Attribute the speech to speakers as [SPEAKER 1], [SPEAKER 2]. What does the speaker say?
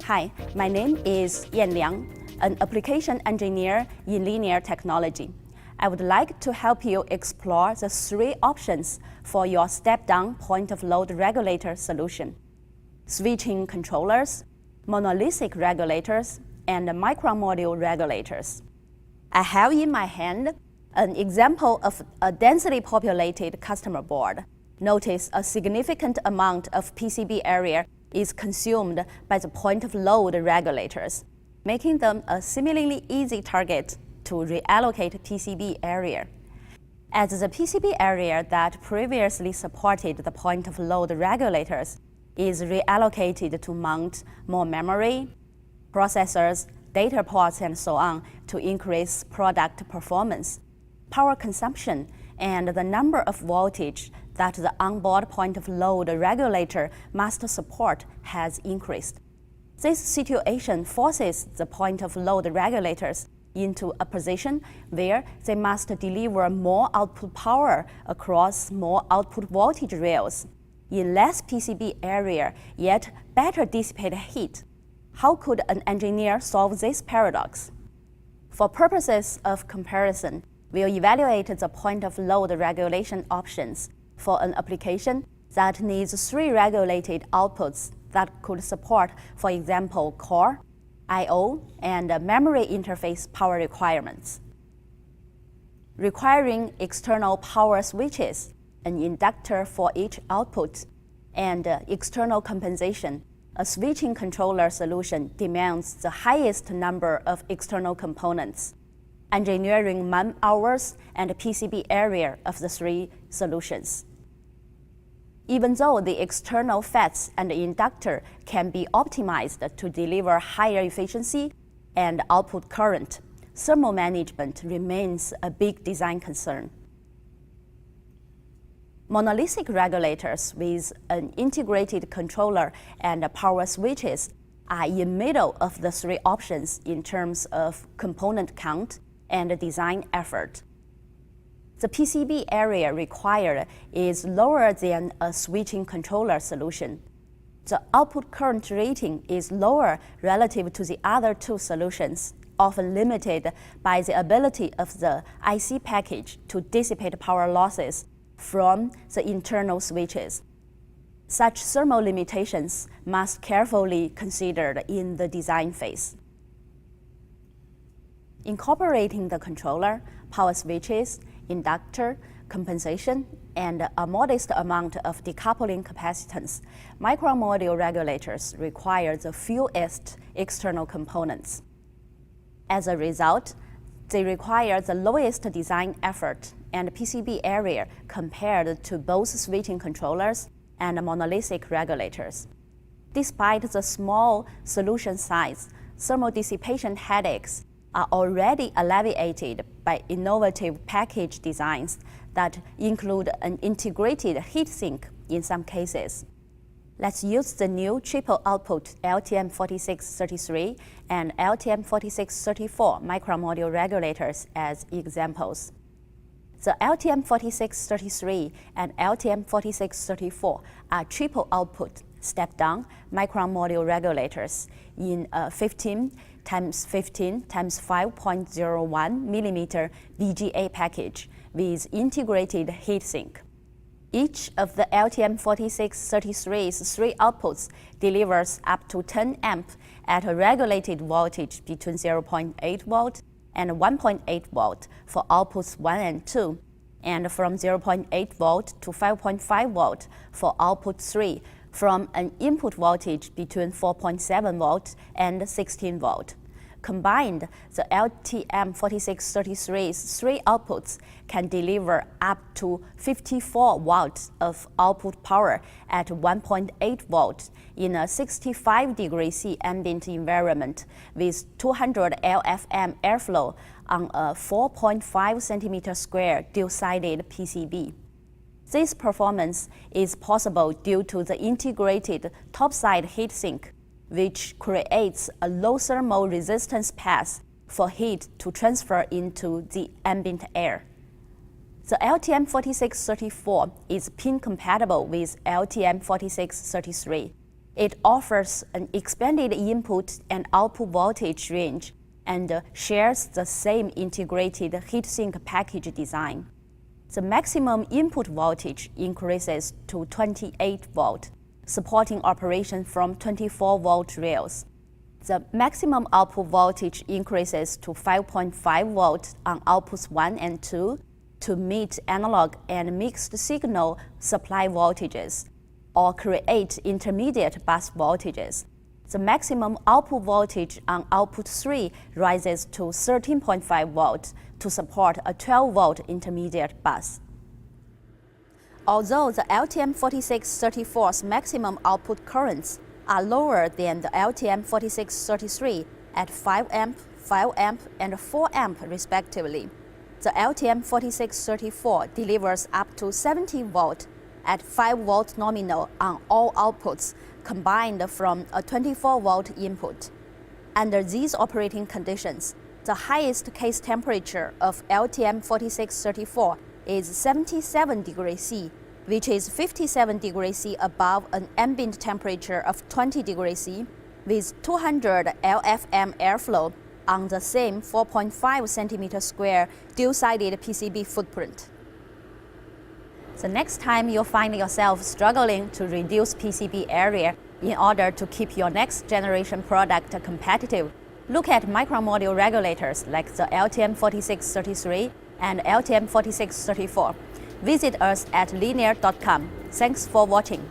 [SPEAKER 1] Hi, my name is Liang, an application engineer in linear technology. I would like to help you explore the three options for your step-down point-of-load regulator solution: switching controllers, monolithic regulators, and µModule regulators. I have in my hand an example of a densely populated customer board. Notice a significant amount of PCB area is consumed by the point-of-load regulators, making them a seemingly easy target to reallocate PCB area. As the PCB area that previously supported the point-of-load regulators is reallocated to mount more memory, processors, data ports, and so on to increase product performance, power consumption, and the number of voltage that the onboard point-of-load regulator must support has increased. This situation forces the point-of-load regulators into a position where they must deliver more output power across more output voltage rails in less PCB area, yet better dissipate heat. How could an engineer solve this paradox? For purposes of comparison, we'll evaluate the point-of-load regulation options for an application that needs three regulated outputs that could support, for example, core, I/O, and memory interface power requirements. Requiring external power switches, an inductor for each output, and external compensation, a switching controller solution demands the highest number of external components, engineering man-hours and PCB area of the three solutions. Even though the external FETs and the inductor can be optimized to deliver higher efficiency and output current, thermal management remains a big design concern. Monolithic regulators with an integrated controller and power switches are in middle of the three options in terms of component count and design effort. The PCB area required is lower than a switching controller solution. The output current rating is lower relative to the other two solutions, often limited by the ability of the IC package to dissipate power losses from the internal switches. Such thermal limitations must carefully considered in the design phase. Incorporating the controller, power switches, inductor, compensation, and a modest amount of decoupling capacitance, µModule regulators require the fewest external components. As a result, they require the lowest design effort and PCB area compared to both switching controllers and monolithic regulators. Despite the small solution size, thermal dissipation headaches are already alleviated by innovative package designs that include an integrated heatsink in some cases. Let's use the new triple output LTM4633 and LTM4634 µModule regulators as examples. The LTM4633 and LTM4634 are triple output step-down µModule regulators in a 15 x 15 x 5.01 mm VGA package with integrated heatsink. Each of the LTM4633's three outputs delivers up to 10 amp at a regulated voltage between 0.8 volt and 1.8 volt for outputs 1 and 2, and from 0.8 volt to 5.5 volt for output 3, from an input voltage between 4.7 volt and 16 volt. Combined, the LTM4633's three outputs can deliver up to 54 watts of output power at 1.8 volt in a 65 degrees C ambient environment with 200 LFM airflow on a 4.5 cm² dual-sided PCB. This performance is possible due to the integrated topside heatsink, which creates a low thermal resistance path for heat to transfer into the ambient air. The LTM4634 is pin compatible with LTM4633. It offers an expanded input and output voltage range and shares the same integrated heatsink package design. The maximum input voltage increases to 28 volt, supporting operation from 24 volt rails. The maximum output voltage increases to 5.5 volts on outputs 1 and 2 to meet analog and mixed signal supply voltages, or create intermediate bus voltages. The maximum output voltage on output 3 rises to 13.5 volts to support a 12-volt intermediate bus. Although the LTM4634's maximum output currents are lower than the LTM4633 at 5 amp, 5 amp, and 4 amp respectively, the LTM4634 delivers up to 70 volt at 5 volt nominal on all outputs combined from a 24 volt input. Under these operating conditions, the highest case temperature of LTM4634 is 77 degrees C, which is 57 degrees C above an ambient temperature of 20 degrees C, with 200 LFM airflow on the same 4.5 centimeter square dual-sided PCB footprint. The next time you find yourself struggling to reduce PCB area in order to keep your next generation product competitive, look at µModule regulators like the LTM4633 and LTM4634. Visit us at linear.com. Thanks for watching.